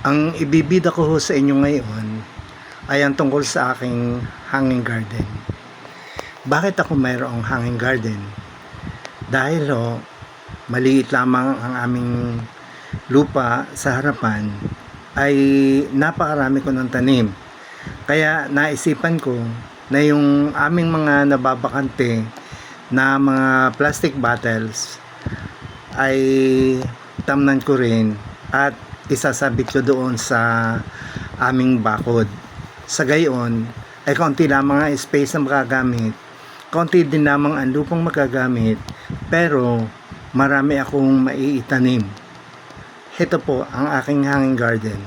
Ang ibibida ko ho sa inyo ngayon ay ang tungkol sa aking hanging garden. Bakit ako mayroong hanging garden? Dahil maliit lamang ang aming lupa sa harapan, ay napakarami ko ng tanim. Kaya naisipan ko na yung aming mga nababakante na mga plastic bottles ay tamnan ko rin at isasabit ko doon sa aming bakod. Sa gayon ay kaunti lamang ang space na magagamit, kaunti din lamang ang lupang magagamit, pero marami akong maiitanim. Ito po ang aking hanging garden.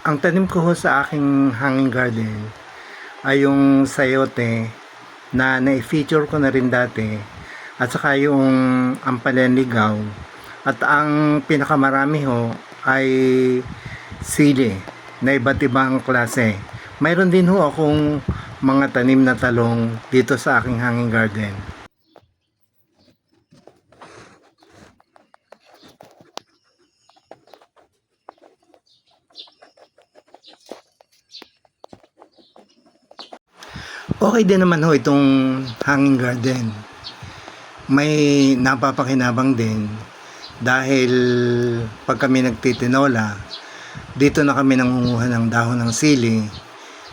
Ang tanim ko ho sa aking hanging garden ay yung sayote na na-feature ko na rin dati, at saka yung ampalenligaw, at ang pinakamarami ho ay sili na iba't ibang klase. Mayroon din ho akong mga tanim na talong dito sa aking hanging garden. Okay din naman ho itong hanging garden. May napapakinabang din dahil pag kami nagtitinola, dito na kami nangunguha ng dahon ng sili.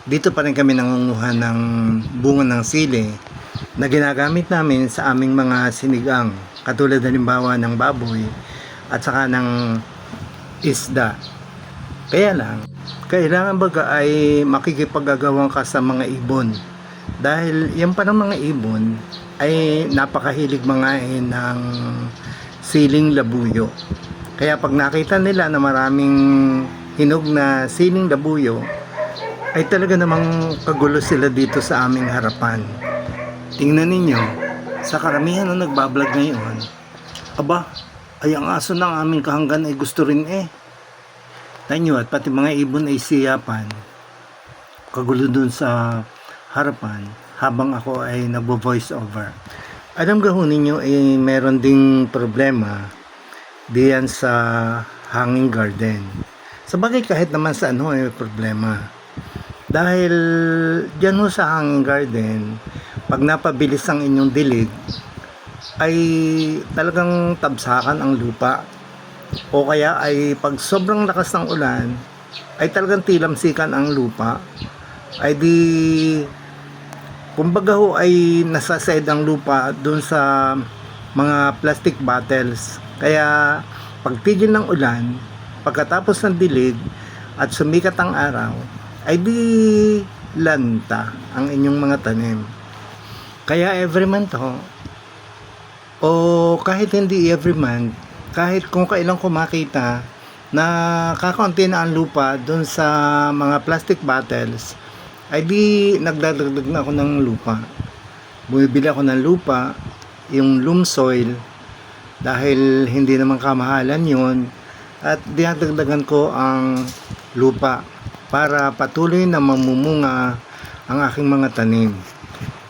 Dito pa rin kami nangunguha ng bunga ng sili na ginagamit namin sa aming mga sinigang, katulad halimbawa ng baboy at saka ng isda. Kaya lang, kailangan baga ay makikipag-agawan ka sa mga ibon, dahil yung parang mga ibon ay napakahilig mangain ng siling labuyo. Kaya pag nakita nila na maraming hinog na siling labuyo, ay talaga namang kagulo sila dito sa aming harapan. Tingnan ninyo, sa karamihan na nagbablog ngayon, aba, ay ang aso ng aming kahanggan ay gusto rin Tanyo, at pati mga ibon ay siyapan. Kagulo dun sa harapan habang ako ay nagbo-voice over. Alam ka ho ninyo ay meron ding problema diyan sa hanging garden. Sabagay kahit naman sa ano ay problema. Dahil diyan ho sa hanging garden, pag napabilis ang inyong dilig, ay talagang tabsakan ang lupa. O kaya ay pag sobrang lakas ng ulan, ay talagang tilamsikan ang lupa. Ay di, kumbaga ho ay nasasayad ang lupa dun sa mga plastic bottles. Kaya pagtigil ng ulan, pagkatapos ng dilig at sumikat ang araw, ay di lanta ang inyong mga tanim. Kaya every month o kahit hindi every month, kahit kung kailan ko makita na kakaunti na ang lupa dun sa mga plastic bottles, ay di nagdadagdag na ako ng lupa. Bumibili ako ng lupa, yung loam soil, dahil hindi naman kamahalan yun, at dinadagdagan ko ang lupa para patuloy na mamumunga ang aking mga tanim.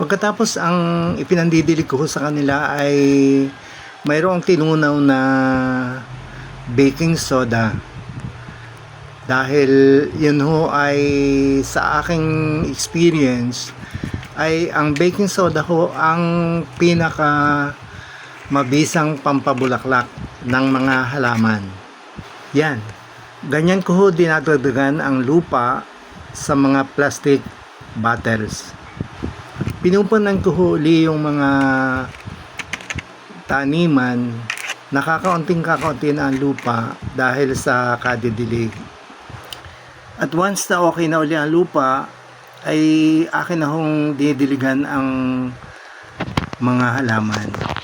Pagkatapos, ang ipinandidilig ko sa kanila ay mayroong tinunaw na baking soda, dahil yun ho ay sa aking experience ay ang baking soda ho ang pinaka mabisang pampabulaklak ng mga halaman. Yan, ganyan ko ho dinadagdagan ang lupa sa mga plastic bottles. Pinupunan ko ho uli yung mga taniman, nakakaunting kakaunti na ang lupa dahil sa kadidilig. At once na okay na uli ang lupa, ay akin na hong didiligan ang mga halaman.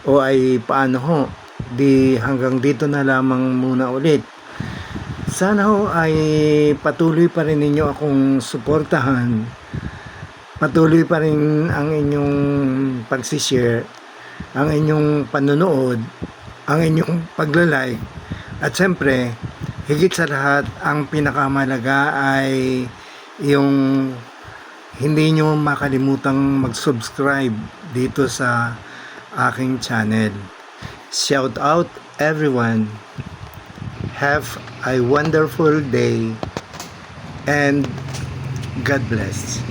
O ay paano ho? Di hanggang dito na lamang muna ulit. Sana ho ay patuloy pa rin ninyo akong suportahan. Patuloy pa rin ang inyong pagsishare, ang inyong panonood, ang inyong paglalike. At siyempre, higit sa lahat, ang pinakamalaga ay yung hindi nyo makalimutang mag-subscribe dito sa aking channel. Shout out everyone. Have a wonderful day and God bless.